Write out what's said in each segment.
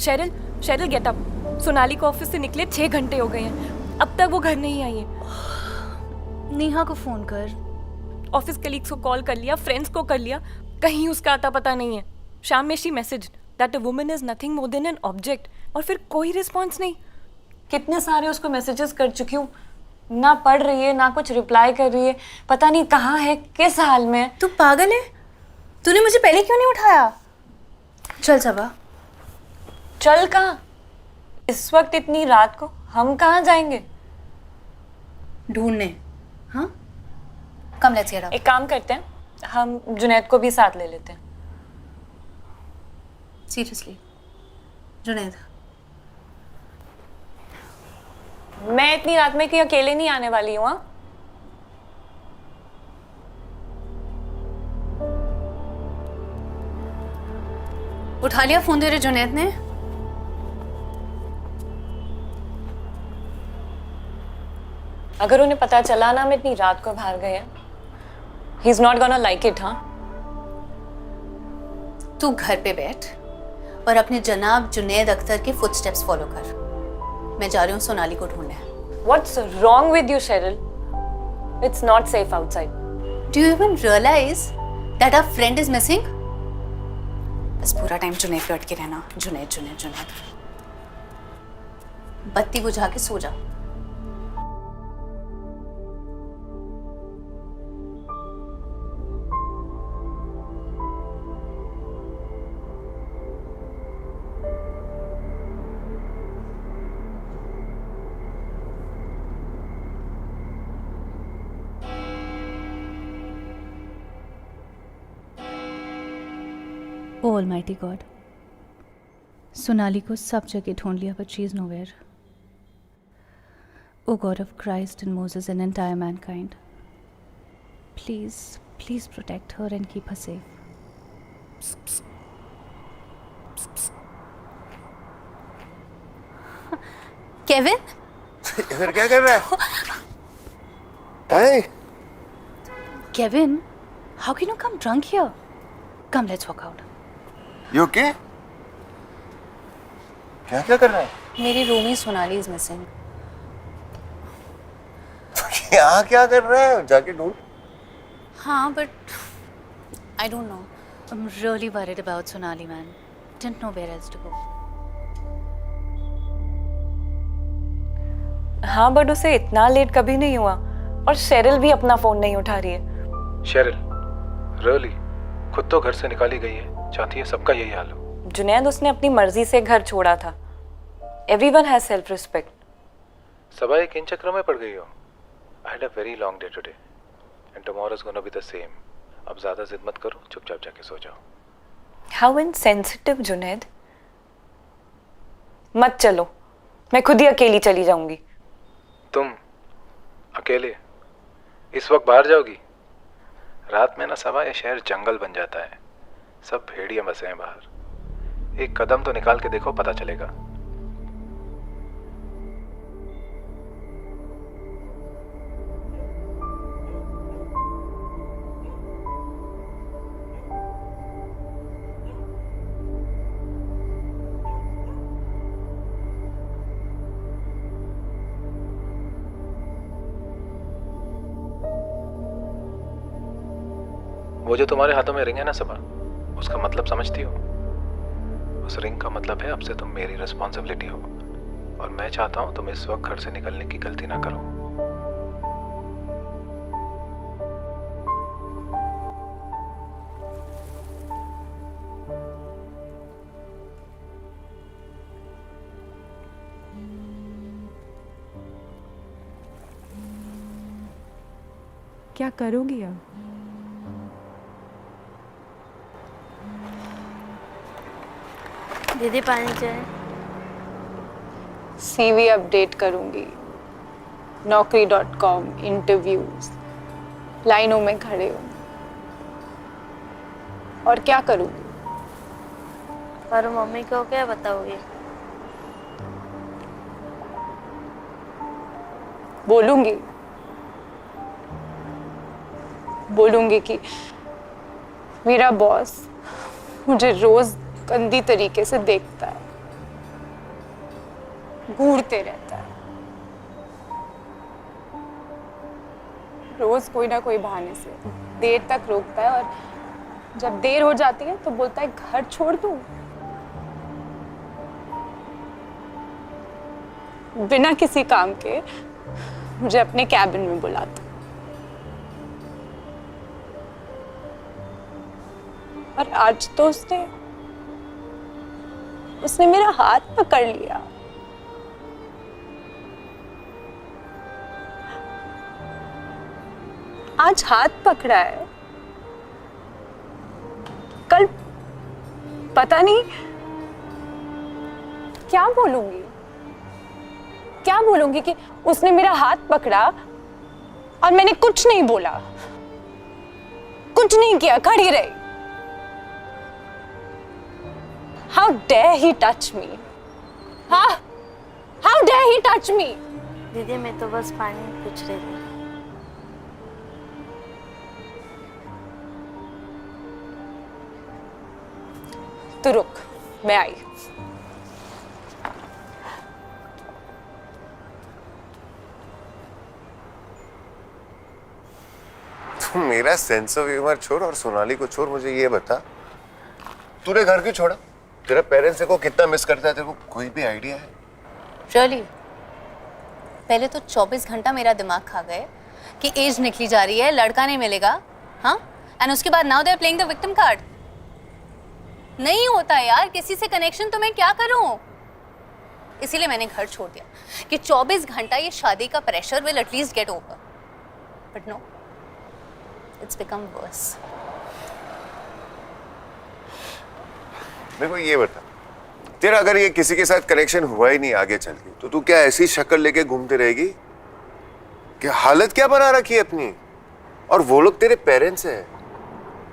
Sherrill, Sheryl get up. Sonali को office से निकले 6 घंटे हो गए हैं, अब तक वो घर नहीं आई है। नेहा को फोन कर। ऑफिस कलीग्स को कॉल कर लिया, फ्रेंड्स को कर लिया, कहीं उसका आता पता नहीं है। शाम में she message that a woman is nothing more than an object, और फिर कोई रिस्पॉन्स नहीं। कितने सारे उसको मैसेजेस कर चुकी हूँ, ना पढ़ रही है ना कुछ रिप्लाई कर रही है, पता नहीं कहाँ है, किस हाल में है। तू पागल है? तूने मुझे पहले क्यों नहीं उठाया? चल सबा। चल कहाँ? इस वक्त इतनी रात को हम कहाँ जाएंगे? ढूंढने। हाँ, कम लेट्स गेट अप। एक काम करते हैं, हम जुनैद को भी साथ ले लेते हैं। सीरियसली जुनैद? मैं इतनी रात में कहीं अकेले नहीं आने वाली हूँ। हाँ, उठा लिया फोन तेरे जुनैद ने? अगर उन्हें पता चला ना हम इतनी रात को बाहर गए हैं, he is not gonna like it. हाँ, तू घर पे बैठ और अपने जनाब जुनैद अख्तर के फुटस्टेप्स फॉलो कर। मैं जा रही हूँ सोनाली को ढूंढने। What's wrong with you Sheryl? It's not safe outside. Do you even realise that our friend is missing? बस पूरा टाइम जुनैद पे अटके रहना, जुनैद जुनैद जुनैद। बत्ती बुझा के सो जा। Oh Almighty God, सोनाली को सब जगह ढूंढ लिया but she is nowhere. O God of Christ and Moses and entire mankind, please, please protect her and keep her safe. Kevin? इधर क्या कर रहा है? Hey. Kevin, how can you come drunk here? Come, let's walk out. You okay? क्या क्या कर रहा है? मेरी रूमी सोनाली इज मिसिंग। यहाँ क्या कर रहा है? जाके ढूंढ। हाँ, but I don't know. I'm really worried about Sonali, man. Didn't know where else to go. हाँ, बट उसे इतना लेट कभी नहीं हुआ, और शेरिल भी अपना फोन नहीं उठा रही है। शेरिल, रियली खुद तो घर से निकाली गई है, चाहती है सबका यही हाल हो। जुनैद, उसने अपनी मर्जी से घर छोड़ा था। Everyone has self respect. Saba एक इन चक्रों में पड़ गई हो। I had a very long day today and tomorrow is gonna be the same. अब ज्यादा जिद मत करो, चुपचाप जाके सो जाओ। How insensitive Junaid. मत चलो, मैं खुद ही अकेली चली जाऊंगी। तुम अकेले इस वक्त बाहर जाओगी? रात में ना सबा ये शहर जंगल बन जाता है, सब भेड़िए बसे हैं बाहर। एक कदम तो निकाल के देखो, पता चलेगा। वो जो तुम्हारे हाथों में रिंग है ना सबा, उसका मतलब समझती हो? उस रिंग का मतलब है अब से तुम मेरी रिस्पॉन्सिबिलिटी हो, और मैं चाहता हूं तुम इस वक्त घर से निकलने की गलती ना करो। क्या करोगी अब? दीदी पानी चाहिए? CV अपडेट करूंगी, naukri.com इंटरव्यूज, लाइनों में खड़े हूँ, और क्या करूंगी? और मम्मी को क्या बताओगे? बोलूंगी कि मेरा बॉस मुझे रोज गंदी तरीके से देखता है, घूरते रहता है। रोज कोई ना कोई बहाने से देर तक रोकता है और जब देर हो जाती है तो बोलता है घर छोड़ दूं। बिना किसी काम के मुझे अपने कैबिन में बुलाता और आज तो उसने मेरा हाथ पकड़ लिया। आज हाथ पकड़ा है, कल पता नहीं क्या बोलूंगी कि उसने मेरा हाथ पकड़ा और मैंने कुछ नहीं बोला, कुछ नहीं किया, खड़ी रही। How dare he touch me? हाँ, how dare he touch me? दीदी मैं तो बस पानी पूछ रही थी। तू रुक, मैं आई। तू मेरा सेंस ऑफ ह्यूमर छोड़ और सोनाली को छोड़, मुझे ये बता तूने घर क्यों छोड़ा? तेरा पेरेंट्स को कितना मिस करता है, तेरे को कोई भी आइडिया है? रियली पहले तो 24 घंटा मेरा दिमाग खा गए कि एज निकली जा रही है, लड़का नहीं मिलेगा। हाँ, एंड उसके बाद now they are playing the victim card. नहीं होता यार किसी से कनेक्शन, तो मैं क्या करूं? इसीलिए मैंने घर छोड़ दिया कि 24 घंटा ये शादी का pressure will at least get over, but no, it's become worse. मेरे को ये बता, तेरा अगर ये किसी के साथ कनेक्शन हुआ ही नहीं आगे चल के, तो तू क्या ऐसी शक्ल लेके घूमते रहेगी? क्या हालत क्या बना रखी है अपनी? और वो लोग तेरे पेरेंट्स हैं,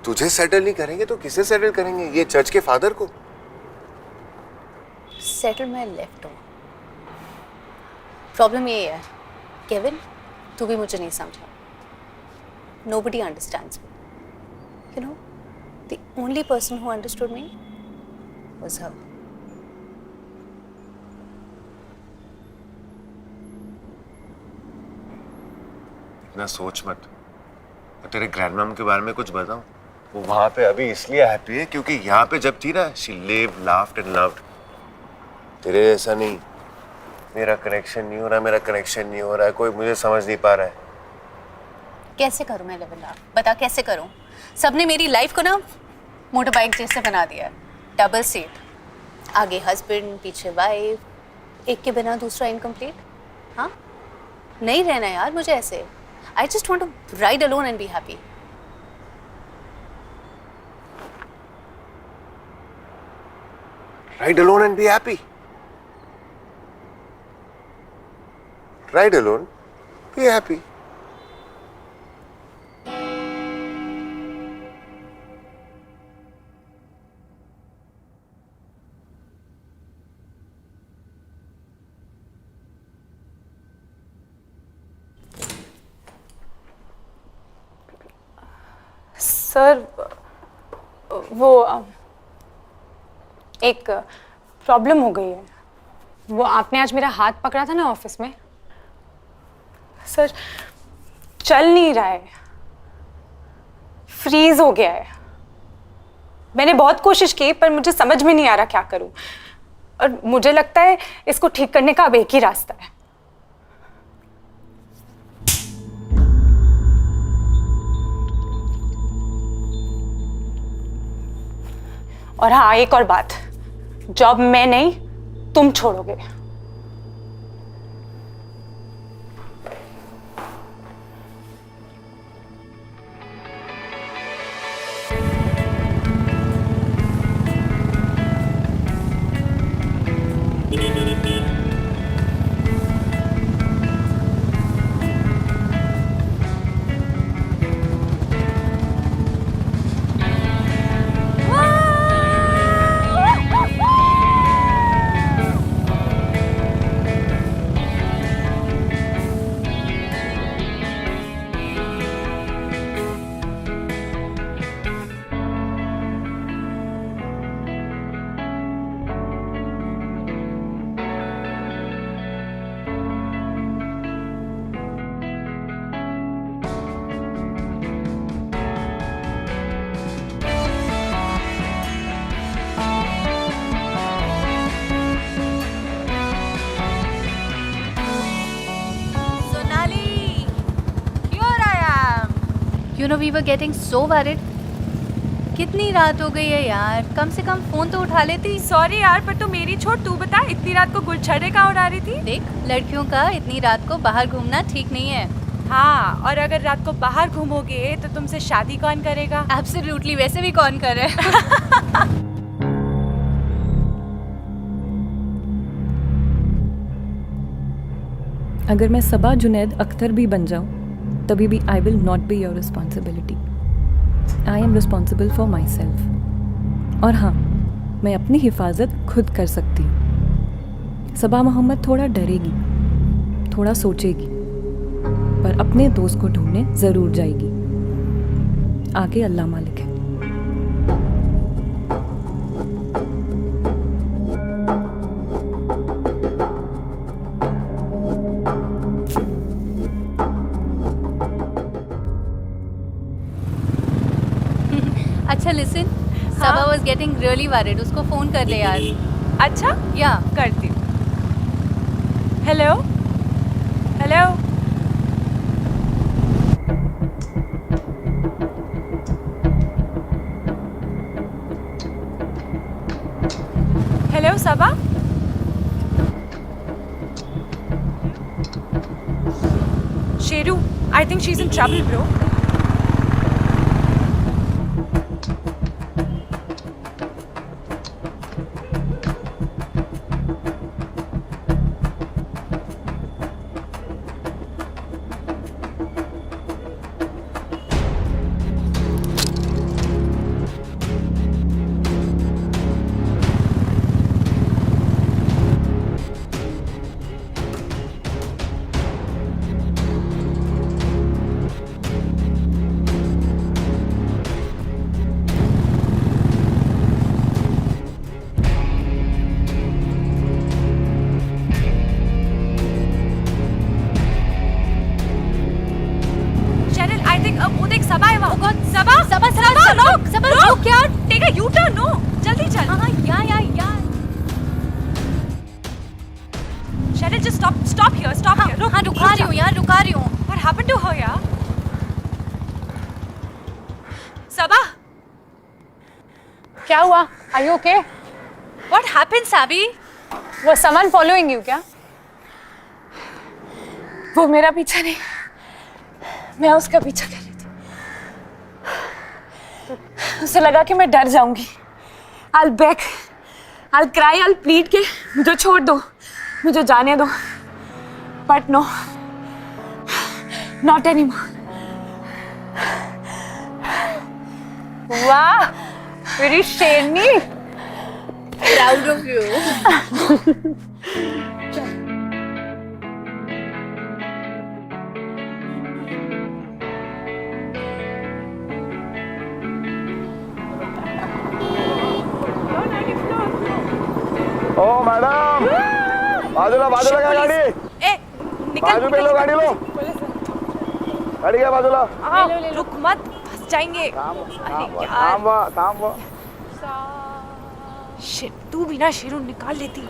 तुझे सेटल नहीं करेंगे तो किसे सेटल करेंगे? ये चर्च के फादर को? सेटल मैं लेफ्ट हूँ। प्रॉब्लम ये है केविन, तू भी मुझे नहीं समझा। Nobody understands me. You know, the only person who understood me was her. इतना सोच मत। और तेरे ग्रैंडमॉम के बारे में कुछ बताऊं? वो वहां पे अभी इसलिए हैप्पी है क्योंकि यहाँ पे जब थी ना, she lived, laughed and loved. तेरे ऐसा नहीं, मेरा कनेक्शन नहीं हो रहा, मेरा कनेक्शन नहीं हो रहा है, कोई मुझे समझ नहीं पा रहा है। कैसे करूं मैं लेवल अप? बता कैसे करूं? सबने मेरी लाइफ को ना मोटर बाइक जैसे बना दिया है, डबल सीट, आगे हस्बैंड पीछे वाइफ, एक के बिना दूसरा इनकम्प्लीट। हाँ, नहीं रहना यार मुझे ऐसे। I just want to ride alone and be happy. Ride alone and be happy. Ride alone, be happy. Sir, वो एक प्रॉब्लम हो गई है। वो आपने आज मेरा हाथ पकड़ा था ना ऑफिस में, सर चल नहीं रहा है, फ्रीज हो गया है। मैंने बहुत कोशिश की पर मुझे समझ में नहीं आ रहा क्या करूं, और मुझे लगता है इसको ठीक करने का अब एक ही रास्ता है। और हाँ, एक और बात, जॉब मैं नहीं तुम छोड़ोगे। You know, we were getting so worried. कितनी रात हो गई है यार, कम से कम फोन तो उठा लेती। सॉरी यार, पर तो मेरी छोड़, तू बता इतनी रात को गुलछड़े कहाँ उड़ा रही थी? देख, लड़कियों का इतनी रात को बाहर घूमना ठीक नहीं है। हाँ, और अगर रात को बाहर घूमोगे तो तुमसे शादी कौन करेगा? एब्सोल्युटली, वैसे भी कौन करे। अगर मैं सबा जुनैद अख्तर भी बन जाऊं तभी भी I will not be your responsibility. I am responsible for my self. और हाँ, मैं अपनी हिफाजत खुद कर सकती हूँ। सबा मोहम्मद थोड़ा डरेगी, थोड़ा सोचेगी, पर अपने दोस्त को ढूंढने ज़रूर जाएगी। आगे अल्लाह मालिक है। अच्छा listen, Saba was getting really worried, उसको फोन कर ले यार। अच्छा, या करती हूँ। Hello hello, hello Saba. Sheru, I think she is in trouble bro. क्या हुआ? Are you okay? What happened, Sabi? Was someone following you क्या? वो मेरा पीछा नहीं, मैं उसका पीछा कर रही थी। उसे लगा कि मैं डर जाऊंगी। I'll beg, I'll cry, I'll plead कि मुझे छोड़ दो, मुझे जाने दो। But no, not anymore. वाह, मेरी शेरनी। Proud of you. Oh madam, बाजूला बाजूला क्या गाडी? ए, निकल, बाजू पे लो, गाडी लो, गाडी क्या बाजूला? रुक मत, फंस जाएंगे। अरे यार, थांब। शिट, तू भी ना शेरू निकाल लेती।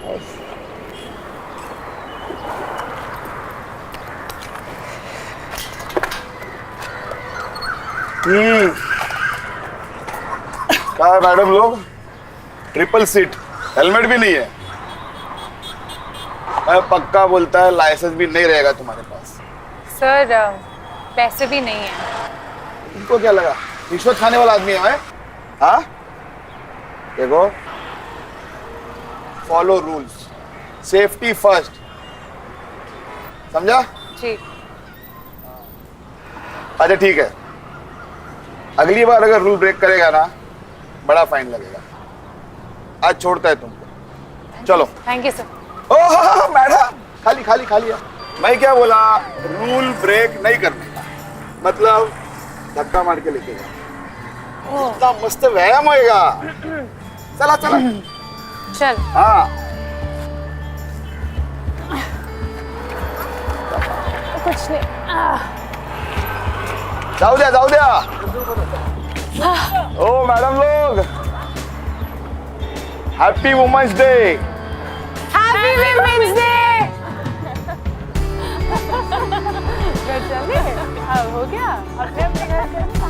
क्या है मैडम लोग? ट्रिपल सीट, हेलमेट भी नहीं है। मैं पक्का बोलता है लाइसेंस भी नहीं रहेगा तुम्हारे पास। सर, पैसे भी नहीं है। तुमको क्या लगा रिश्वत खाने वाला आदमी है मैं? हाँ, देखो, फॉलो रूल्स, सेफ्टी फर्स्ट, समझा? जी। अच्छा ठीक है, अगली बार अगर रूल ब्रेक करेगा ना, बड़ा फाइन लगेगा। आज छोड़ता है तुमको, चलो। Thank you sir. Oh madam, खाली है। मैं क्या बोला, रूल ब्रेक नहीं करने का मतलब धक्का मार के लेके जा। इतना मस्त व्यायाम होएगा। चला चल। हाँ, कुछ नहीं। जाऊ द्या। ओ मैडम लोग, happy women's day. Happy women's day. चले, अब हो गया। अपने घर चले।